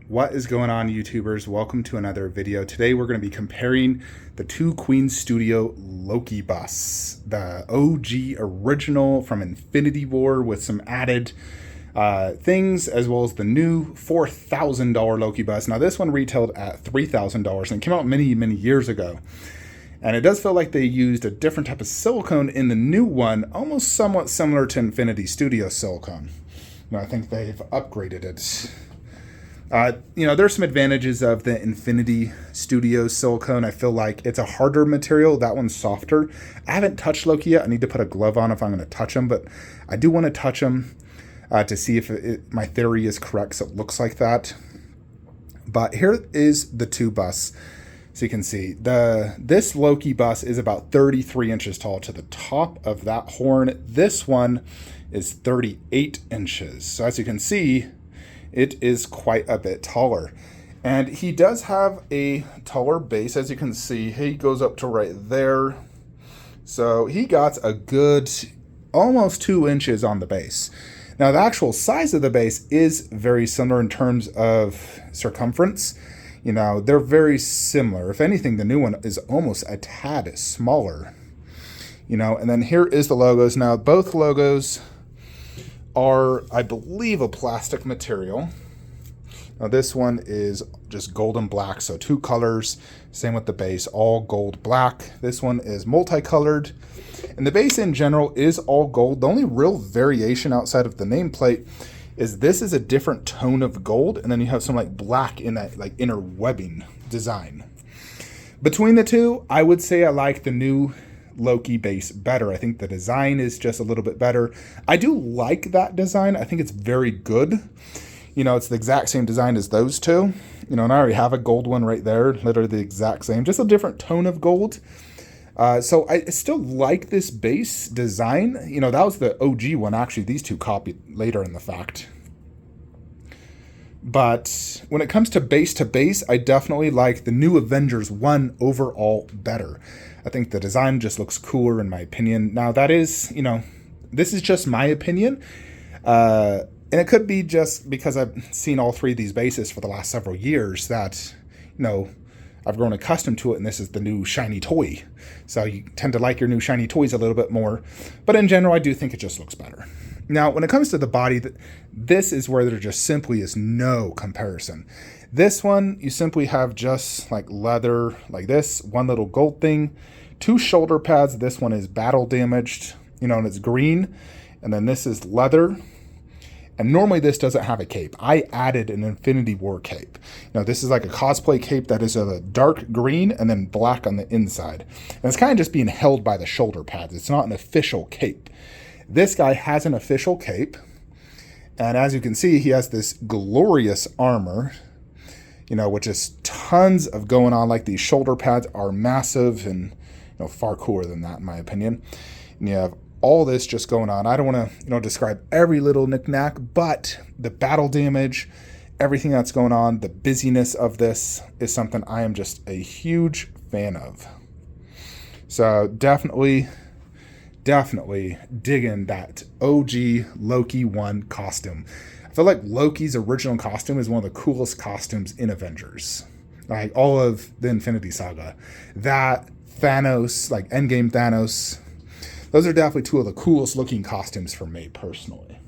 What is going on, YouTubers? Welcome to another video. Today we're going to be comparing the two Queen Studio Loki busts, the OG original from Infinity War with some added things, as well as the new $4,000 Loki bust. Now this one retailed at $3,000 and came out many years ago. And it does feel like they used a different type of silicone in the new one, almost somewhat similar to Infinity Studio silicone. I think they've upgraded it. There's some advantages of the Infinity Studio silicone. I feel like it's a harder material. That one's softer. I haven't touched Loki yet. I need to put a glove on if I'm going to touch him, but I do want to touch him to see if my theory is correct. So it looks like that. But here is the two busts. So you can see this Loki bust is about 33 inches tall to the top of that horn. This one is 38 inches. So as you can see, it is quite a bit taller. And he does have a taller base. As you can see, he goes up to right there. So he got a good almost 2 inches on the base. Now the actual size of the base is very similar in terms of circumference. They're very similar. If anything, the new one is almost a tad smaller. And then here is the logos. Now both logos are, I believe, a plastic material. Now this one is just gold and black, so two colors. Same with the base, all gold black. This one is multicolored, and the base in general is all gold. The only real variation outside of the nameplate is this is a different tone of gold, and then you have some like black in that like inner webbing design. Between the two, I would say I like the new Loki base better. I think the design is just a little bit better. I do like that design. I think it's very good. It's the exact same design as those two. And I already have a gold one right there, literally the exact same, just a different tone of gold. So I still like this base design. That was the OG one. Actually, these two copied later in the fact. But when it comes to base, I definitely like the new Avengers one overall better. I think the design just looks cooler in my opinion. Now that is, this is just my opinion. And it could be just because I've seen all three of these bases for the last several years that, I've grown accustomed to it, and this is the new shiny toy. So you tend to like your new shiny toys a little bit more. But in general, I do think it just looks better. Now, when it comes to the body, this is where there just simply is no comparison. This one, you simply have just like leather, like this, one little gold thing, two shoulder pads. This one is battle damaged, and it's green. And then this is leather. And normally this doesn't have a cape. I added an Infinity War cape. This is like a cosplay cape that is a dark green and then black on the inside. And it's kind of just being held by the shoulder pads. It's not an official cape. This guy has an official cape. And as you can see, he has this glorious armor, which is tons of going on. Like these shoulder pads are massive and, far cooler than that in my opinion. And you have all this just going on. I don't want to, describe every little knick-knack, but the battle damage, everything that's going on, the busyness of this is something I am just a huge fan of. So definitely digging that OG Loki 1 costume. I feel like Loki's original costume is one of the coolest costumes in Avengers. Like all of the Infinity Saga. That, Thanos, like Endgame Thanos, those are definitely two of the coolest looking costumes for me personally.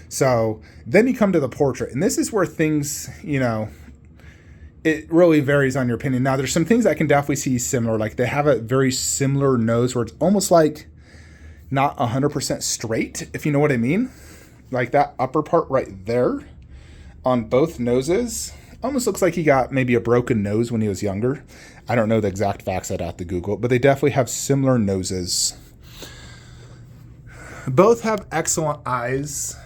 So then you come to the portrait, and this is where things, it really varies on your opinion. Now there's some things I can definitely see similar, like they have a very similar nose where it's almost like not 100% straight, if you know what I mean. Like that upper part right there on both noses almost looks like he got maybe a broken nose when he was younger. I don't know the exact facts, I'd have to Google it, but they definitely have similar noses. Both have excellent eyes.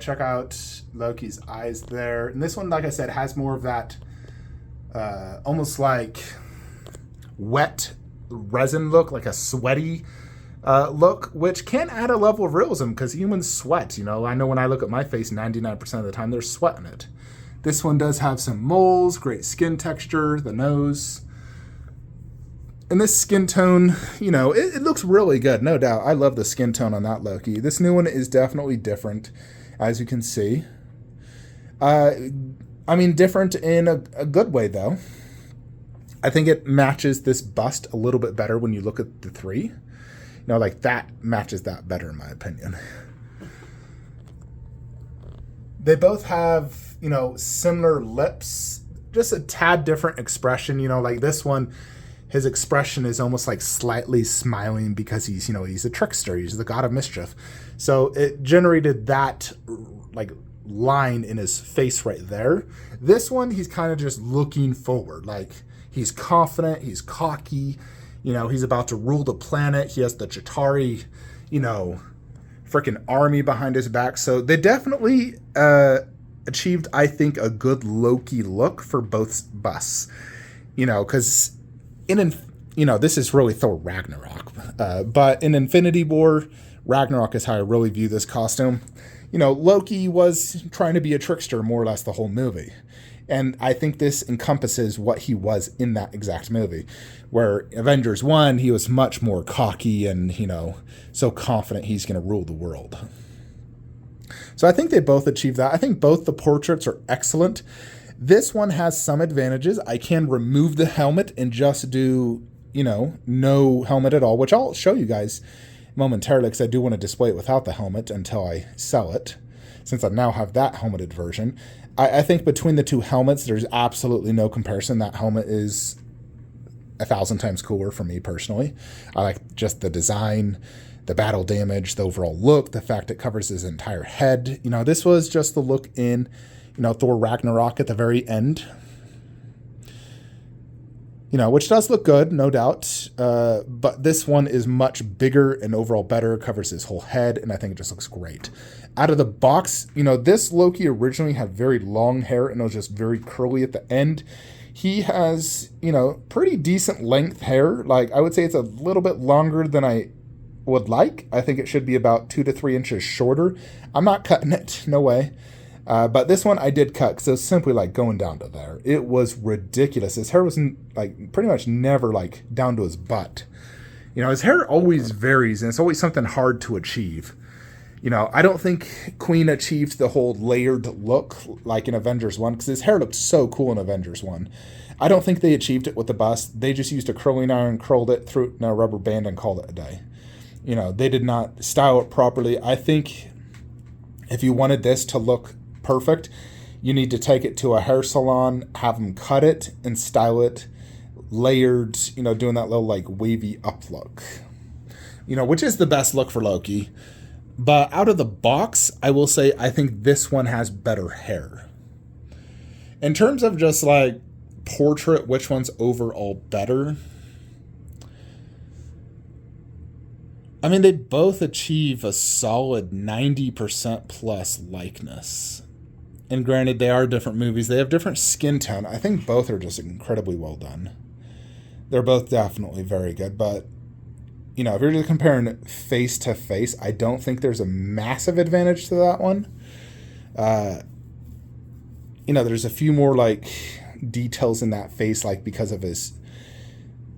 Check out Loki's eyes there. And this one, like I said, has more of that almost like wet resin look, like a sweaty look, which can add a level of realism because humans sweat. I know when I look at my face, 99% of the time there's sweat in it. This one does have some moles, great skin texture, the nose. And this skin tone, it looks really good, no doubt. I love the skin tone on that Loki. This new one is definitely different, as you can see. I mean, different in a good way, though. I think it matches this bust a little bit better when you look at the three. You know, like that matches that better, in my opinion. They both have, you know, similar lips, just a tad different expression. You know, like this one, his expression is almost like slightly smiling because he's, you know, he's a trickster. He's the god of mischief. So it generated that like line in his face right there. This one, he's kind of just looking forward. Like he's confident, he's cocky, you know, he's about to rule the planet. He has the Chitauri, you know, freaking army behind his back. So they definitely achieved, I think, a good Loki look for both busts. You know, because you know, this is really Thor Ragnarok, but in Infinity War, Ragnarok is how I really view this costume. You know, Loki was trying to be a trickster more or less the whole movie. And I think this encompasses what he was in that exact movie. Where Avengers 1, he was much more cocky and, you know, so confident he's going to rule the world. So I think they both achieved that. I think both the portraits are excellent. This one has some advantages. I can remove the helmet and just do, you know, no helmet at all, which I'll show you guys momentarily because I do want to display it without the helmet until I sell it, since I now have that helmeted version. I think between the two helmets, there's absolutely no comparison. That helmet is 1,000 times cooler for me personally. I like just the design, the battle damage, the overall look, the fact it covers his entire head. You know, this was just the look in, you know, Thor Ragnarok at the very end. You know, which does look good, no doubt. But this one is much bigger and overall better, covers his whole head, and I think it just looks great. Out of the box, you know, this Loki originally had very long hair and it was just very curly at the end. He has, you know, pretty decent length hair. Like, I would say it's a little bit longer than I would like. I think it should be about 2 to 3 inches shorter. I'm not cutting it, no way. But this one I did cut because it was simply like going down to there. It was ridiculous. His hair was like pretty much never like down to his butt. You know, his hair always varies and it's always something hard to achieve. You know, I don't think Queen achieved the whole layered look like in Avengers 1 because his hair looked so cool in Avengers 1. I don't think they achieved it with the bust. They just used a curling iron, curled it, threw it in a rubber band and called it a day. You know, they did not style it properly. I think if you wanted this to look perfect, you need to take it to a hair salon, have them cut it and style it layered, you know, doing that little like wavy up look, you know, which is the best look for Loki. But out of the box, I will say I think this one has better hair. In terms of just like portrait, which one's overall better? I mean, they both achieve a solid 90% plus likeness. And granted, they are different movies. They have different skin tone. I think both are just incredibly well done. They're both definitely very good. But, you know, if you're just comparing face to face, I don't think there's a massive advantage to that one. You know, there's a few more, like, details in that face, like, because of his,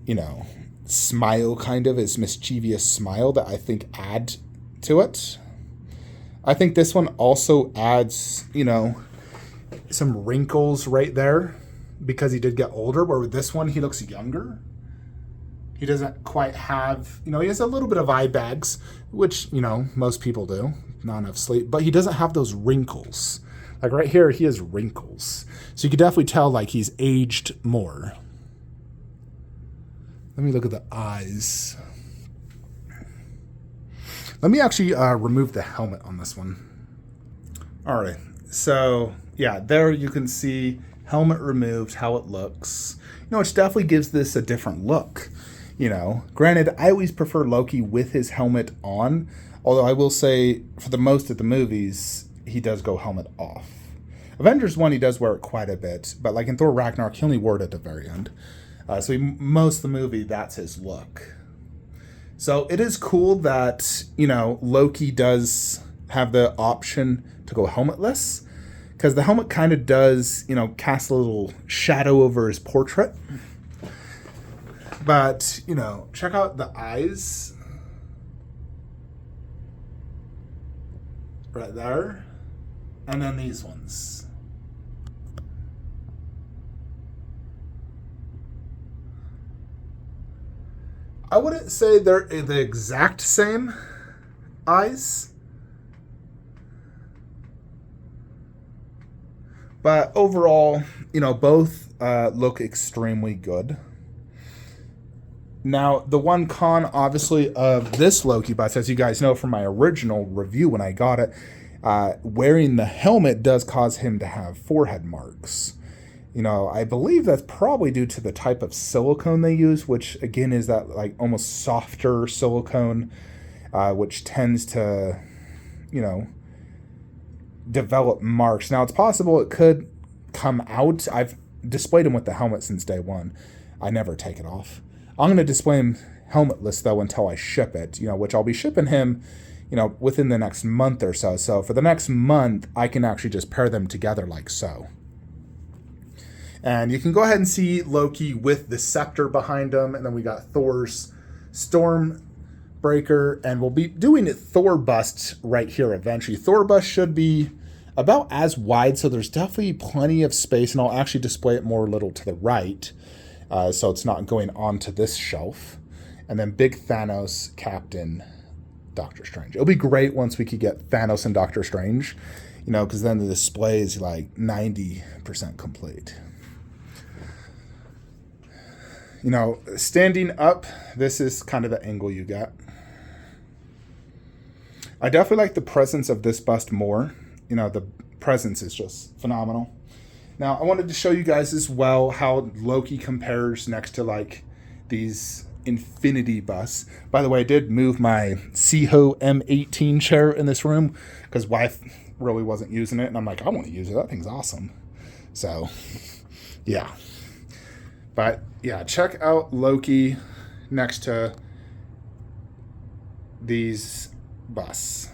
you know, smile, kind of, his mischievous smile that I think add to it. I think this one also adds, you know, some wrinkles right there because he did get older, where with this one, he looks younger. He doesn't quite have, you know, he has a little bit of eye bags, which, you know, most people do, not enough sleep, but he doesn't have those wrinkles. Like right here, he has wrinkles. So you can definitely tell, like, he's aged more. Let me look at the eyes. Let me actually remove the helmet on this one. All right, so yeah, there you can see helmet removed, how it looks. You know, which definitely gives this a different look. You know, granted, I always prefer Loki with his helmet on, although I will say for the most of the movies, he does go helmet off. Avengers 1, he does wear it quite a bit, but like in Thor Ragnarok, he only wore it at the very end. So most of the movie, that's his look. So it is cool that, you know, Loki does have the option to go helmetless, because the helmet kind of does, you know, cast a little shadow over his portrait. But, you know, check out the eyes. Right there. And then these ones. I wouldn't say they're the exact same eyes, but overall, both look extremely good. Now, the one con, obviously, of this Loki bus, as you guys know from my original review when I got it, wearing the helmet does cause him to have forehead marks. I believe that's probably due to the type of silicone they use, which, again, is that, like, almost softer silicone, which tends to, develop marks. Now, it's possible it could come out. I've displayed him with the helmet since day one. I never take it off. I'm going to display him helmetless, though, until I ship it, which I'll be shipping him, within the next month or so. So for the next month, I can actually just pair them together like so. And you can go ahead and see Loki with the scepter behind him. And then we got Thor's Stormbreaker. And we'll be doing a Thor bust right here eventually. Thor bust should be about as wide, so there's definitely plenty of space. And I'll actually display it more a little to the right, so it's not going onto this shelf. And then big Thanos, Captain, Doctor Strange. It'll be great once we could get Thanos and Doctor Strange, because then the display is like 90% complete. Standing up, this is kind of the angle you get. I definitely like the presence of this bust more. The presence is just phenomenal. Now, I wanted to show you guys as well how Loki compares next to, like, these Infinity busts. By the way, I did move my Seho M18 chair in this room because wife really wasn't using it. And I'm like, I want to use it. That thing's awesome. So, yeah. But, yeah, check out Loki next to these busts.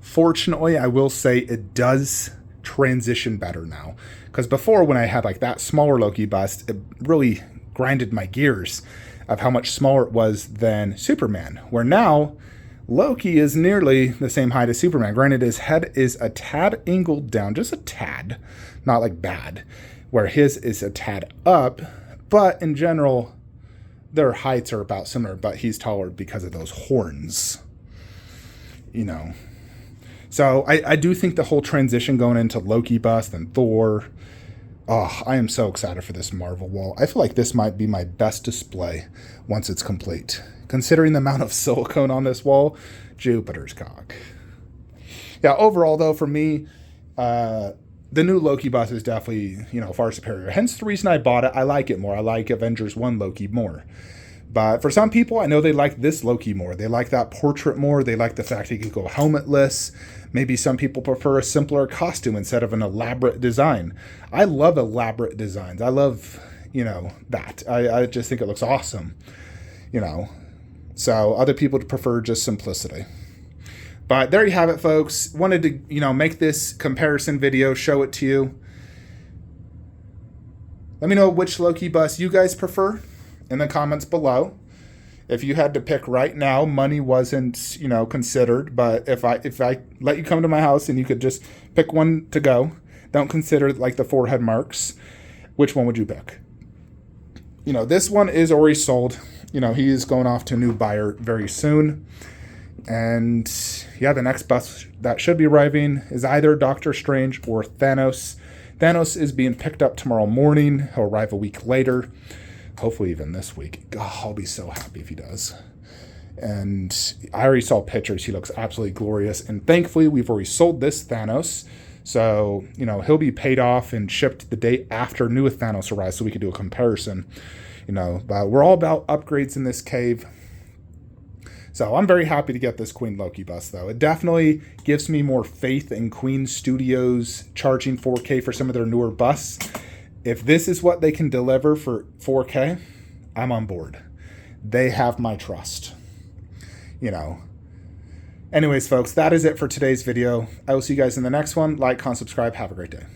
Fortunately, I will say it does transition better now, because before, when I had like that smaller Loki bust, it really grinded my gears of how much smaller it was than Superman, where now Loki is nearly the same height as Superman. Granted, his head is a tad angled down, just a tad, not like bad, where his is a tad up, but in general their heights are about similar, but he's taller because of those horns, So I do think the whole transition going into Loki bust and Thor, I am so excited for this Marvel wall. I feel like this might be my best display once it's complete. Considering the amount of silicone on this wall, Jupiter's cock. Yeah, overall though, for me, the new Loki bust is definitely, far superior. Hence the reason I bought it. I like it more. I like Avengers 1 Loki more. But for some people, I know they like this Loki more. They like that portrait more. They like the fact he could go helmetless. Maybe some people prefer a simpler costume instead of an elaborate design. I love elaborate designs. I love, that. I just think it looks awesome, So other people prefer just simplicity. But there you have it, folks. Wanted to, make this comparison video, show it to you. Let me know which Loki bust you guys prefer in the comments below. If you had to pick right now, money wasn't, considered. But if I let you come to my house and you could just pick one to go, don't consider like the forehead marks, which one would you pick? This one is already sold. He is going off to a new buyer very soon. And yeah, the next bus that should be arriving is either Doctor Strange or Thanos. Thanos is being picked up tomorrow morning. He'll arrive a week later. Hopefully even this week. God, I'll be so happy if he does. And I already saw pictures. He looks absolutely glorious. And thankfully, we've already sold this Thanos. So, he'll be paid off and shipped the day after new Thanos arrives so we can do a comparison. But we're all about upgrades in this cave. So I'm very happy to get this Queen Loki bust, though. It definitely gives me more faith in Queen Studios charging 4K for some of their newer busts. If this is what they can deliver for 4K, I'm on board. They have my trust. Anyways, folks, that is it for today's video. I will see you guys in the next one. Like, comment, subscribe. Have a great day.